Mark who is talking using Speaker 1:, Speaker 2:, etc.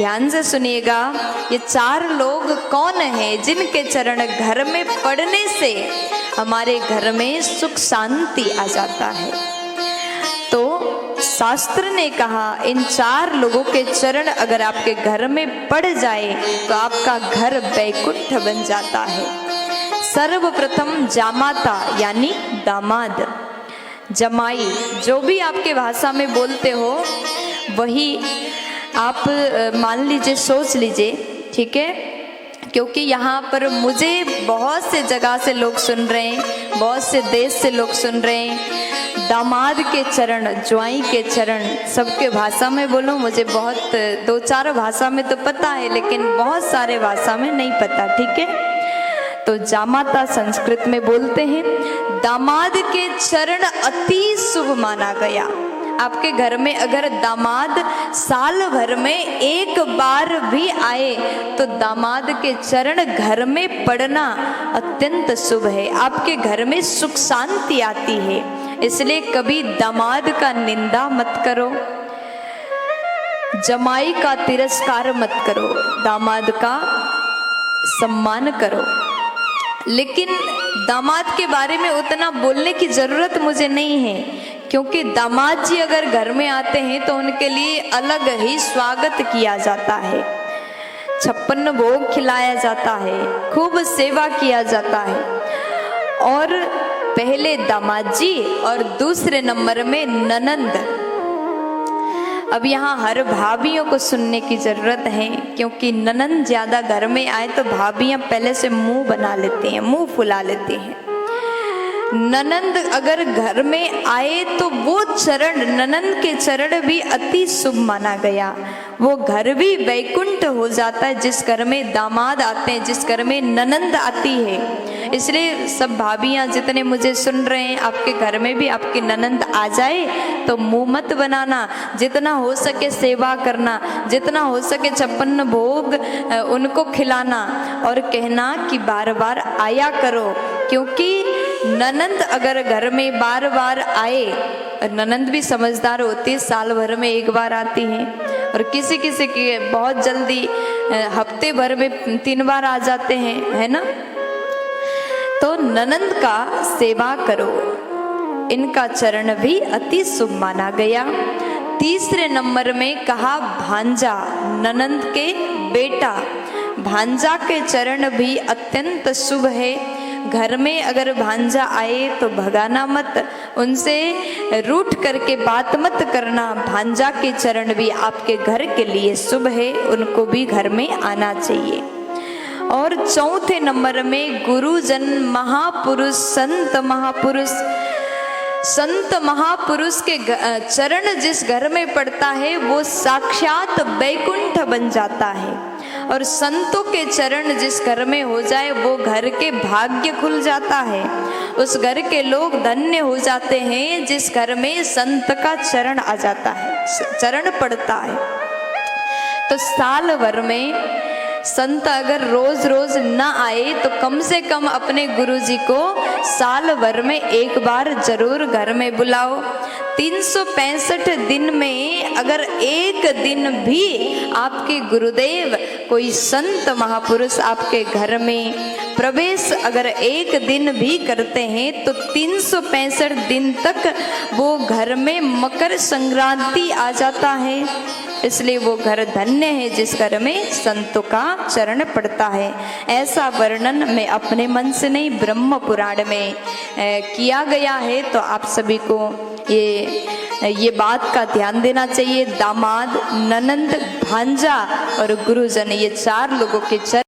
Speaker 1: ध्यान से सुनिएगा, ये 4 लोग कौन हैं जिनके चरण घर में पड़ने से हमारे घर में सुख शांति आ जाता है। तो शास्त्र ने कहा इन 4 लोगों के चरण अगर आपके घर में पड़ जाए तो आपका घर वैकुंठ बन जाता है। सर्वप्रथम जामाता यानी दामाद, जमाई जो भी आपके भाषा में बोलते हो वही आप मान लीजिए, सोच लीजिए, ठीक है। क्योंकि यहाँ पर मुझे बहुत से जगह से लोग सुन रहे हैं, बहुत से देश से लोग सुन रहे हैं। दामाद के चरण, ज्वाई के चरण, सबके भाषा में बोलो, मुझे बहुत 2-4 भाषा में तो पता है लेकिन बहुत सारे भाषा में नहीं पता, ठीक है। तो जामाता संस्कृत में बोलते हैं। दामाद के चरण अति शुभ माना गया। आपके घर में अगर दामाद साल भर में एक बार भी आए तो दामाद के चरण घर में पड़ना अत्यंत शुभ है। आपके घर में सुख शांति आती है। इसलिए कभी दामाद का निंदा मत करो, जमाई का तिरस्कार मत करो, दामाद का सम्मान करो। लेकिन दामाद के बारे में उतना बोलने की जरूरत मुझे नहीं है, क्योंकि दामाद जी अगर घर में आते हैं तो उनके लिए अलग ही स्वागत किया जाता है, 56 भोग खिलाया जाता है, खूब सेवा किया जाता है। और पहले दामाद जी और दूसरे नंबर में ननंद। अब यहाँ हर भाभियों को सुनने की जरूरत है, क्योंकि ननंद ज्यादा घर में आए तो भाभियां पहले से मुंह बना लेती हैं, मुंह फुला लेती हैं। ननंद अगर घर में आए तो वो चरण, ननंद के चरण भी अति शुभ माना गया। वो घर भी वैकुंठ हो जाता है जिस घर में दामाद आते हैं, जिस घर में ननंद आती है। इसलिए सब भाभियां जितने मुझे सुन रहे हैं, आपके घर में भी आपकी ननंद आ जाए तो मुंह मत बनाना, जितना हो सके सेवा करना, जितना हो सके 56 भोग उनको खिलाना और कहना कि बार बार आया करो। क्योंकि ननंद अगर घर में बार बार आए, ननंद भी समझदार होती है, साल भर में एक बार आती हैं, और किसी किसी की बहुत जल्दी हफ्ते भर में 3 बार आ जाते हैं, है ना। तो ननंद का सेवा करो, इनका चरण भी अति शुभ माना गया। तीसरे नंबर में कहा भांजा, ननंद के बेटा, भांजा के चरण भी अत्यंत शुभ है। घर में अगर भांजा आए तो भगाना मत, उनसे रूठ करके बात मत करना। भांजा के चरण भी आपके घर के लिए शुभ है, उनको भी घर में आना चाहिए। और चौथे नंबर में गुरुजन, महापुरुष, संत महापुरुष। संत महापुरुष के चरण जिस घर में पड़ता है वो साक्षात वैकुंठ बन जाता है। और संतों के चरण जिस घर में हो जाए वो घर के भाग्य खुल जाता है, उस घर के लोग धन्य हो जाते हैं जिस घर में संत का चरण आ जाता है, चरण पड़ता है। तो साल भर में संत अगर रोज रोज न आए तो कम से कम अपने गुरुजी को साल भर में एक बार जरूर घर में बुलाओ। 365 दिन में अगर एक दिन भी आपके गुरुदेव, कोई संत महापुरुष आपके घर में प्रवेश अगर एक दिन भी करते हैं तो 365 दिन तक वो घर में मकर संक्रांति आ जाता है। इसलिए वो घर धन्य है जिस घर में संतों का चरण पड़ता है। ऐसा वर्णन मैं अपने मन से नहीं, ब्रह्म पुराण में किया गया है। तो आप सभी को ये बात का ध्यान देना चाहिए। दामाद, ननंद, भांजा और गुरुजन, ये 4 लोगों के चरण